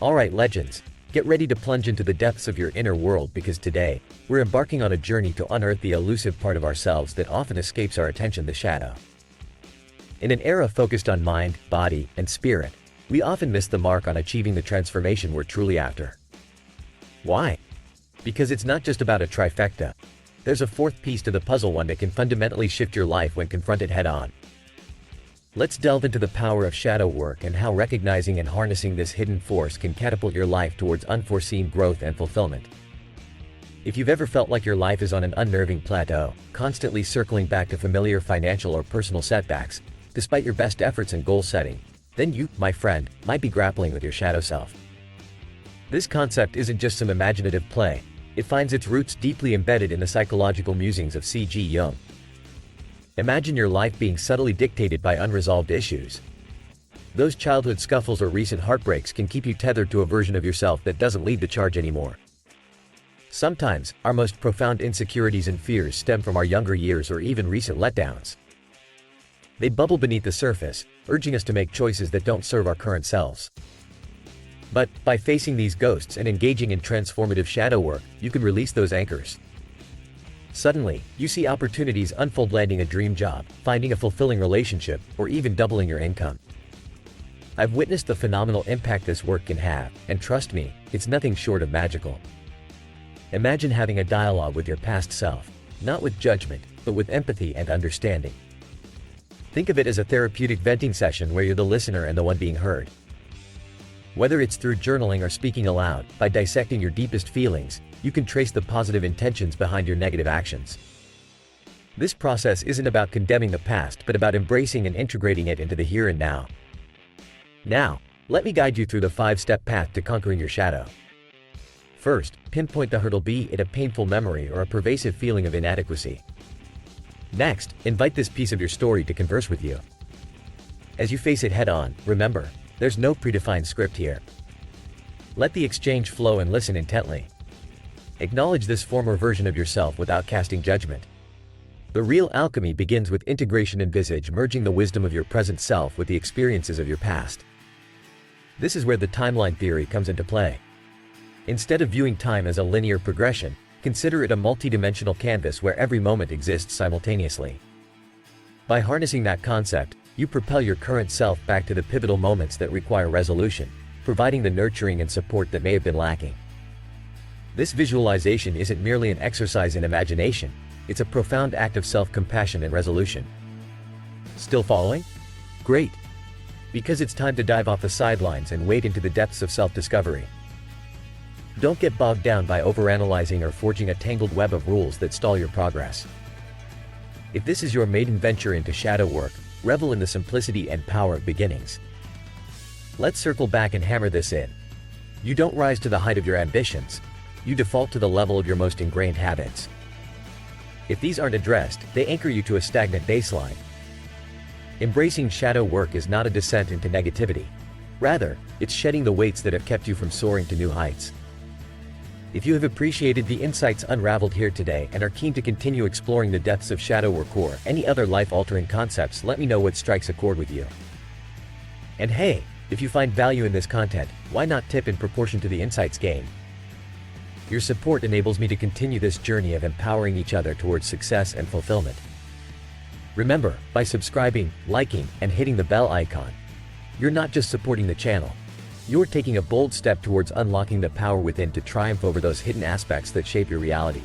Alright legends, get ready to plunge into the depths of your inner world because today, we're embarking on a journey to unearth the elusive part of ourselves that often escapes our attention, the shadow. In an era focused on mind, body, and spirit, we often miss the mark on achieving the transformation we're truly after. Why? Because it's not just about a trifecta. There's a fourth piece to the puzzle, one that can fundamentally shift your life when confronted head-on. Let's delve into the power of shadow work and how recognizing and harnessing this hidden force can catapult your life towards unforeseen growth and fulfillment. If you've ever felt like your life is on an unnerving plateau, constantly circling back to familiar financial or personal setbacks, despite your best efforts and goal setting, then you, my friend, might be grappling with your shadow self. This concept isn't just some imaginative play, it finds its roots deeply embedded in the psychological musings of C.G. Jung. Imagine your life being subtly dictated by unresolved issues. Those childhood scuffles or recent heartbreaks can keep you tethered to a version of yourself that doesn't lead the charge anymore. Sometimes, our most profound insecurities and fears stem from our younger years or even recent letdowns. They bubble beneath the surface, urging us to make choices that don't serve our current selves. But, by facing these ghosts and engaging in transformative shadow work, you can release those anchors. Suddenly, you see opportunities unfold, landing a dream job, finding a fulfilling relationship, or even doubling your income. I've witnessed the phenomenal impact this work can have, and trust me, it's nothing short of magical. Imagine having a dialogue with your past self, not with judgment, but with empathy and understanding. Think of it as a therapeutic venting session where you're the listener and the one being heard. Whether it's through journaling or speaking aloud, by dissecting your deepest feelings, you can trace the positive intentions behind your negative actions. This process isn't about condemning the past but about embracing and integrating it into the here and now. Now, let me guide you through the 5-step path to conquering your shadow. First, pinpoint the hurdle, be it a painful memory or a pervasive feeling of inadequacy. Next, invite this piece of your story to converse with you. As you face it head-on, remember, there's no predefined script here. Let the exchange flow and listen intently. Acknowledge this former version of yourself without casting judgment. The real alchemy begins with integration. Envisage merging the wisdom of your present self with the experiences of your past. This is where the timeline theory comes into play. Instead of viewing time as a linear progression, consider it a multidimensional canvas where every moment exists simultaneously. By harnessing that concept, you propel your current self back to the pivotal moments that require resolution, providing the nurturing and support that may have been lacking. This visualization isn't merely an exercise in imagination, it's a profound act of self-compassion and resolution. Still following? Great! Because it's time to dive off the sidelines and wade into the depths of self-discovery. Don't get bogged down by overanalyzing or forging a tangled web of rules that stall your progress. If this is your maiden venture into shadow work, revel in the simplicity and power of beginnings. Let's circle back and hammer this in. You don't rise to the height of your ambitions. You default to the level of your most ingrained habits. If these aren't addressed, they anchor you to a stagnant baseline. Embracing shadow work is not a descent into negativity. Rather, it's shedding the weights that have kept you from soaring to new heights. If you have appreciated the insights unraveled here today and are keen to continue exploring the depths of shadow work or any other life-altering concepts, let me know what strikes a chord with you. And hey, if you find value in this content, why not tip in proportion to the insights gained? Your support enables me to continue this journey of empowering each other towards success and fulfillment. Remember, by subscribing, liking, and hitting the bell icon, you're not just supporting the channel. You're taking a bold step towards unlocking the power within to triumph over those hidden aspects that shape your reality.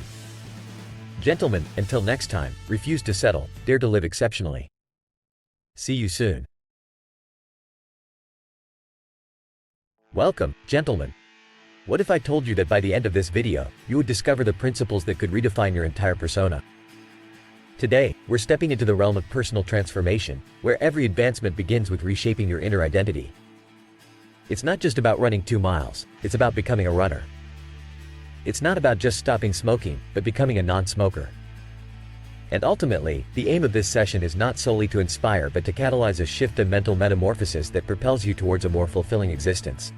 Gentlemen, until next time, refuse to settle, dare to live exceptionally. See you soon. Welcome, gentlemen. What if I told you that by the end of this video, you would discover the principles that could redefine your entire persona? Today, we're stepping into the realm of personal transformation, where every advancement begins with reshaping your inner identity. It's not just about running 2 miles, it's about becoming a runner. It's not about just stopping smoking, but becoming a non-smoker. And ultimately, the aim of this session is not solely to inspire but to catalyze a shift in mental metamorphosis that propels you towards a more fulfilling existence.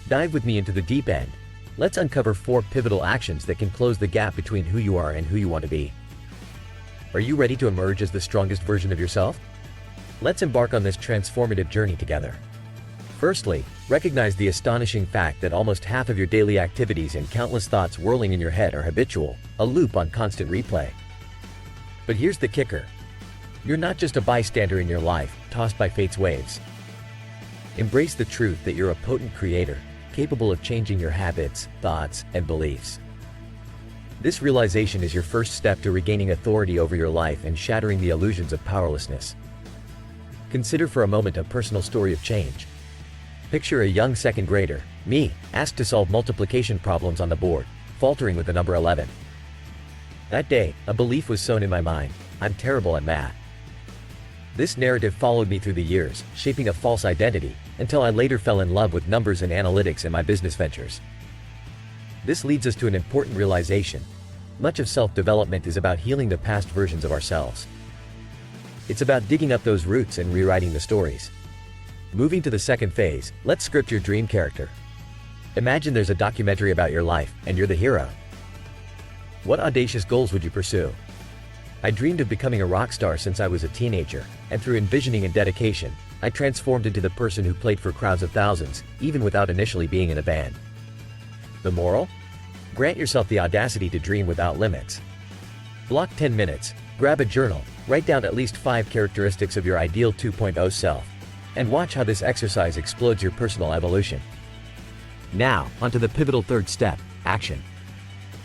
Dive with me into the deep end. Let's uncover 4 pivotal actions that can close the gap between who you are and who you want to be. Are you ready to emerge as the strongest version of yourself? Let's embark on this transformative journey together. Firstly, recognize the astonishing fact that almost half of your daily activities and countless thoughts whirling in your head are habitual, a loop on constant replay. But here's the kicker. You're not just a bystander in your life, tossed by fate's waves. Embrace the truth that you're a potent creator, capable of changing your habits, thoughts, and beliefs. This realization is your first step to regaining authority over your life and shattering the illusions of powerlessness. Consider for a moment a personal story of change. Picture a young second grader, me, asked to solve multiplication problems on the board, faltering with the number 11. That day, a belief was sown in my mind: I'm terrible at math. This narrative followed me through the years, shaping a false identity, until I later fell in love with numbers and analytics in my business ventures. This leads us to an important realization. Much of self-development is about healing the past versions of ourselves. It's about digging up those roots and rewriting the stories. Moving to the second phase, let's script your dream character. Imagine there's a documentary about your life, and you're the hero. What audacious goals would you pursue? I dreamed of becoming a rock star since I was a teenager, and through envisioning and dedication, I transformed into the person who played for crowds of thousands, even without initially being in a band. The moral? Grant yourself the audacity to dream without limits. Block 10 minutes, grab a journal, write down at least 5 characteristics of your ideal 2.0 self, and watch how this exercise explodes your personal evolution. Now, onto the pivotal third step, action.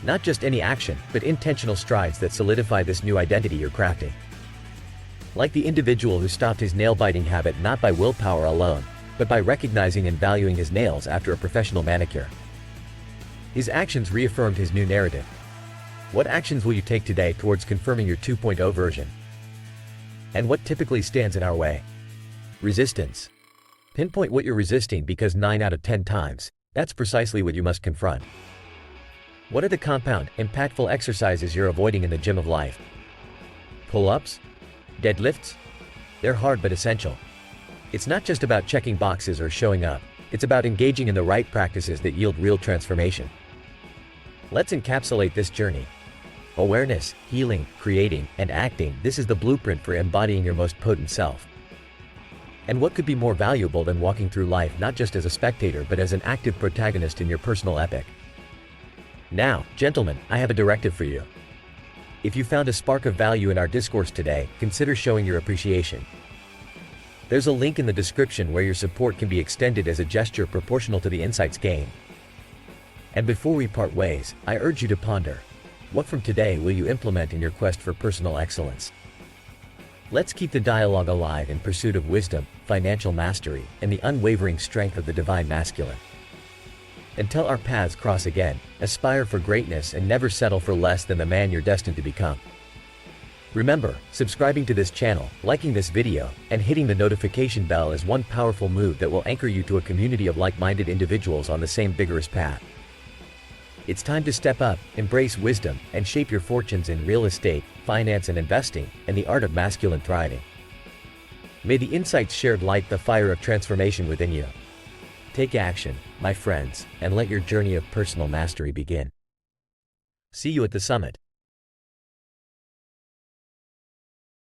Not just any action, but intentional strides that solidify this new identity you're crafting. Like the individual who stopped his nail-biting habit not by willpower alone, but by recognizing and valuing his nails after a professional manicure. His actions reaffirmed his new narrative. What actions will you take today towards confirming your 2.0 version? And what typically stands in our way? Resistance. Pinpoint what you're resisting, because 9 out of 10 times, that's precisely what you must confront. What are the compound, impactful exercises you're avoiding in the gym of life? Pull-ups? Deadlifts? They're hard but essential. It's not just about checking boxes or showing up, it's about engaging in the right practices that yield real transformation. Let's encapsulate this journey. Awareness, healing, creating, and acting. This is the blueprint for embodying your most potent self. And what could be more valuable than walking through life not just as a spectator but as an active protagonist in your personal epic? Now, gentlemen, I have a directive for you. If you found a spark of value in our discourse today, consider showing your appreciation. There's a link in the description where your support can be extended as a gesture proportional to the insights gained. And before we part ways, I urge you to ponder. What from today will you implement in your quest for personal excellence? Let's keep the dialogue alive in pursuit of wisdom, financial mastery, and the unwavering strength of the divine masculine. Until our paths cross again, aspire for greatness and never settle for less than the man you're destined to become. Remember, subscribing to this channel, liking this video, and hitting the notification bell is one powerful move that will anchor you to a community of like-minded individuals on the same vigorous path. It's time to step up, embrace wisdom, and shape your fortunes in real estate, finance and investing, and the art of masculine thriving. May the insights shared light the fire of transformation within you. Take action, my friends, and let your journey of personal mastery begin. See you at the summit.